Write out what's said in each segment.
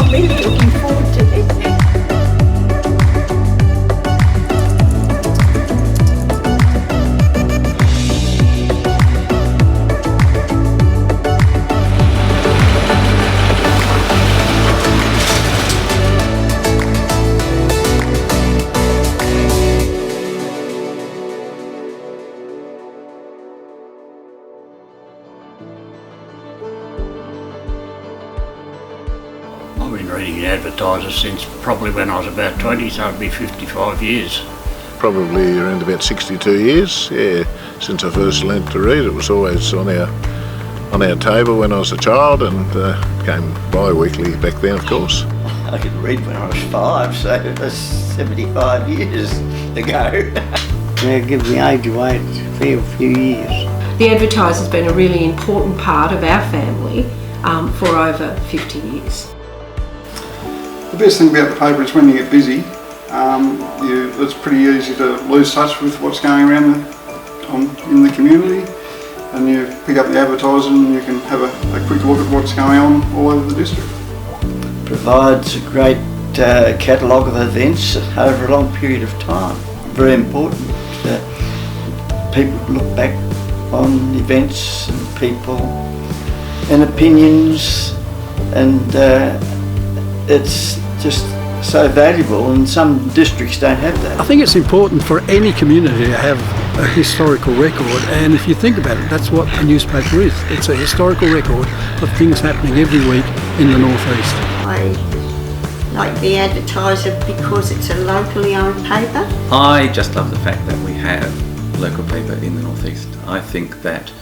I'm really looking forward to this. I've been reading the Advertiser since probably when I was about 20, so it'd be 55 years. Probably around about 62 years, yeah, since I first learnt to read. It was always on our table when I was a child, and came bi-weekly back then, of course. I could read when I was 5, so that's 75 years ago. Yeah, give the age away a few years. The Advertiser's been a really important part of our family for over 50 years. The best thing about the paper is when you get busy, it's pretty easy to lose touch with what's going around in the community, and you pick up the Advertiser and you can have a quick look at what's going on all over the district. Provides a great catalogue of events over a long period of time. Very important that people look back on events and people and opinions, and it's just so valuable, and some districts don't have that. I think it's important for any community to have a historical record, and if you think about it, that's what a newspaper is. It's a historical record of things happening every week in the North-East. I like the Advertiser because it's a locally owned paper. I just love the fact that we have local paper in the North-East. I think that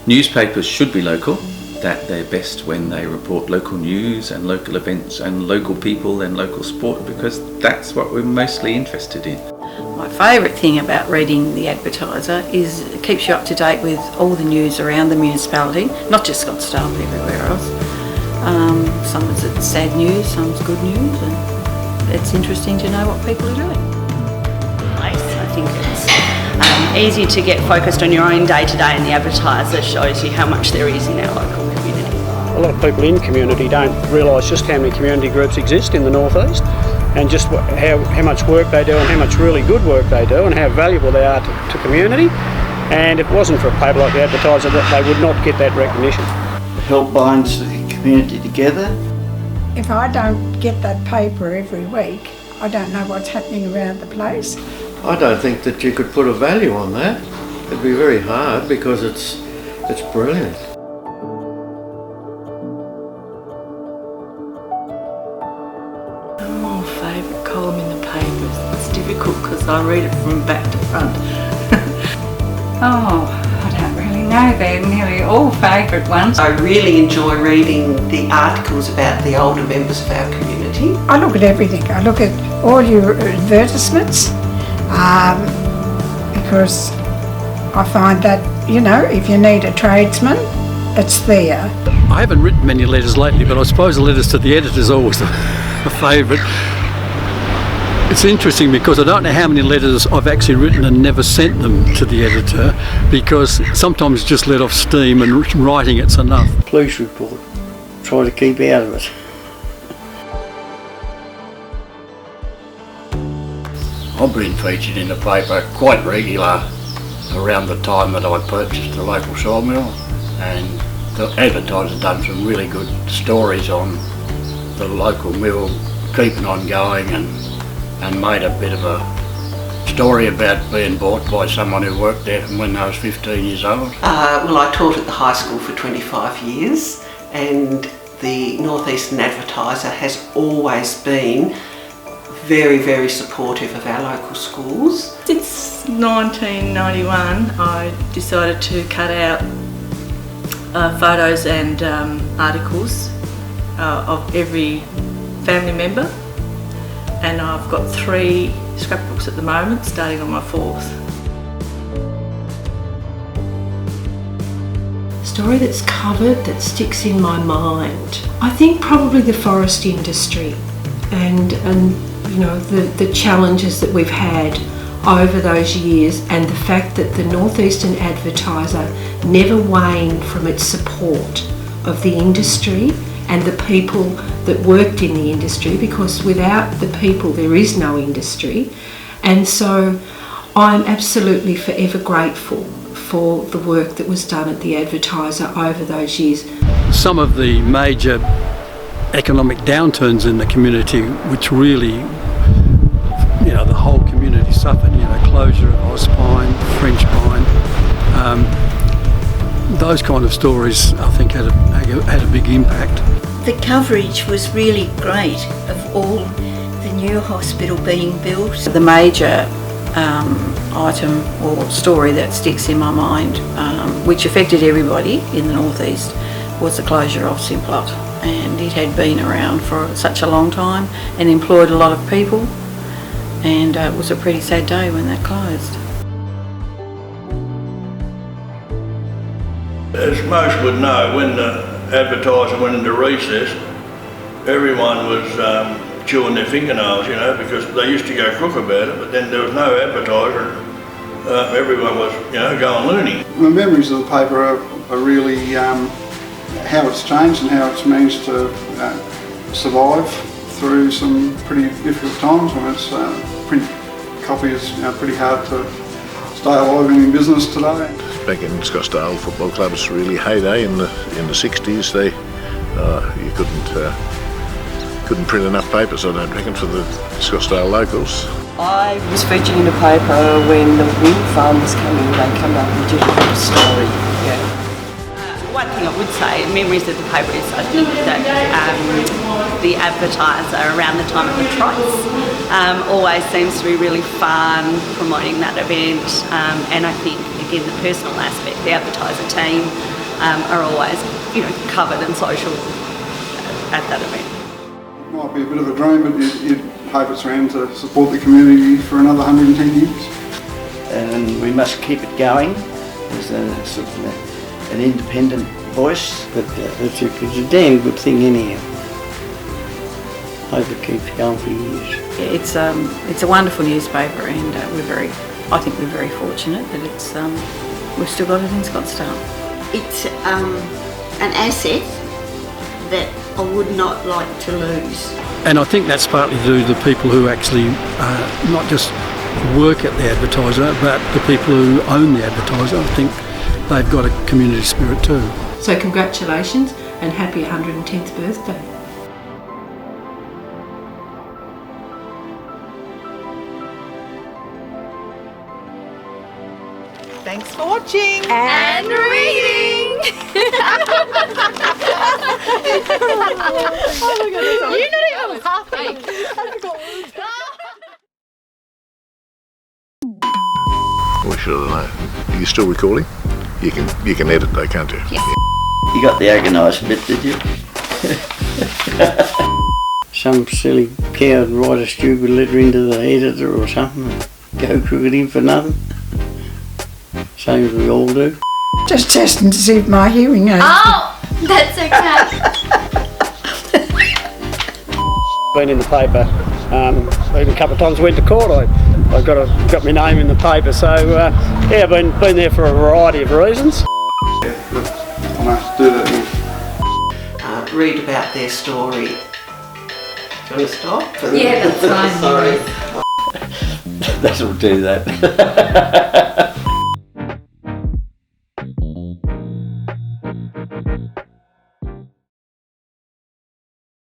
newspapers should be local, that they're best when they report local news and local events and local people and local sport, because that's what we're mostly interested in. My favourite thing about reading the Advertiser is it keeps you up to date with all the news around the municipality, not just Scottsdale but everywhere else. Some is sad news, some's good news, and it's interesting to know what people are doing. I think it's easy to get focused on your own day-to-day, and the Advertiser shows you how much there is in our local community. A lot of people in community don't realise just how many community groups exist in the North-East, and just how much work they do and how much really good work they do and how valuable they are to community. And if it wasn't for a paper like the Advertiser, that they would not get that recognition. It help binds the community together. If I don't get that paper every week, I don't know what's happening around the place. I don't think that you could put a value on that. It'd be very hard because it's brilliant. Oh, favourite column in the papers. It's difficult because I read it from back to front. I don't really know. They're nearly all favourite ones. I really enjoy reading the articles about the older members of our community. I look at everything. I look at all your advertisements because I find that, if you need a tradesman, it's there. I haven't written many letters lately, but I suppose the letters to the editor is always a favourite. It's interesting because I don't know how many letters I've actually written and never sent them to the editor, because sometimes just let off steam and writing it's enough. Police report, try to keep out of it. I've been featured in the paper quite regular around the time that I purchased the local sawmill, and the Advertiser done some really good stories on the local mill keeping on going, and made a bit of a story about being bought by someone who worked there when I was 15 years old. Well, I taught at the high school for 25 years, and the North-Eastern Advertiser has always been very, very supportive of our local schools. Since 1991, I decided to cut out photos and articles of every family member, and I've got 3 scrapbooks at the moment, starting on my 4th. Story that's covered that sticks in my mind. I think probably the forest industry and the challenges that we've had over those years, and the fact that the North-Eastern Advertiser never waned from its support of the industry and the people that worked in the industry, because without the people there is no industry. And so I'm absolutely forever grateful for the work that was done at the Advertiser over those years. Some of the major economic downturns in the community, which really, the whole community suffered, closure of Ozpine, French Pine, those kind of stories I think had a big impact. The coverage was really great of all the new hospital being built. The major item or story that sticks in my mind, which affected everybody in the North-East, was the closure of Simplot. And it had been around for such a long time and employed a lot of people, and it was a pretty sad day when that closed. As most would know, when the Advertiser went into recess, everyone was chewing their fingernails, because they used to go crook about it, but then there was no Advertiser. Everyone was, going loony. The memories of the paper are really how it's changed and how it's managed to survive through some pretty difficult times when it's print copy is pretty hard to stay alive and in business today. Back in Scottsdale Football Club's really heyday in the 60s, you couldn't print enough papers, I don't reckon, for the Scottsdale locals. I was featured in a paper when the wind farm was coming. They come up and did a little story. Yeah. One thing I would say, memories of the paper is I think that the Advertiser around the time of the Trots always seems to be really fun promoting that event, and I think again the personal aspect, the Advertiser team are always covered and social at that event. It might be a bit of a dream, but you'd hope it's around to support the community for another 110 years. And we must keep it going as a sort of an independent voice, but it's a damn good thing anyhow. Hope it keeps going for years. It's a wonderful newspaper, and I think we're very fortunate that we've still got it in Scottsdale. It's an asset that I would not like to lose. And I think that's partly due to the people who actually not just work at the Advertiser, but the people who own the Advertiser. I think they've got a community spirit too. So congratulations and happy 110th birthday. Thanks for watching and reading. Oh my goodness. You know I'm laughing. We should know. Are you still recording? You can edit though, can't you? Yeah. You got the agonised bit, did you? Some silly cow would write a stupid letter into the editor or something and go crooked in for nothing. Same as we all do. Just testing to see if my hearing aids. Oh, that's okay. Been in the paper, even a couple of times went to court. I got my name in the paper, so yeah, been there for a variety of reasons. Yeah, I must do that. Read about their story. Do you want to stop? Yeah, that's fine. Sorry. That'll do that.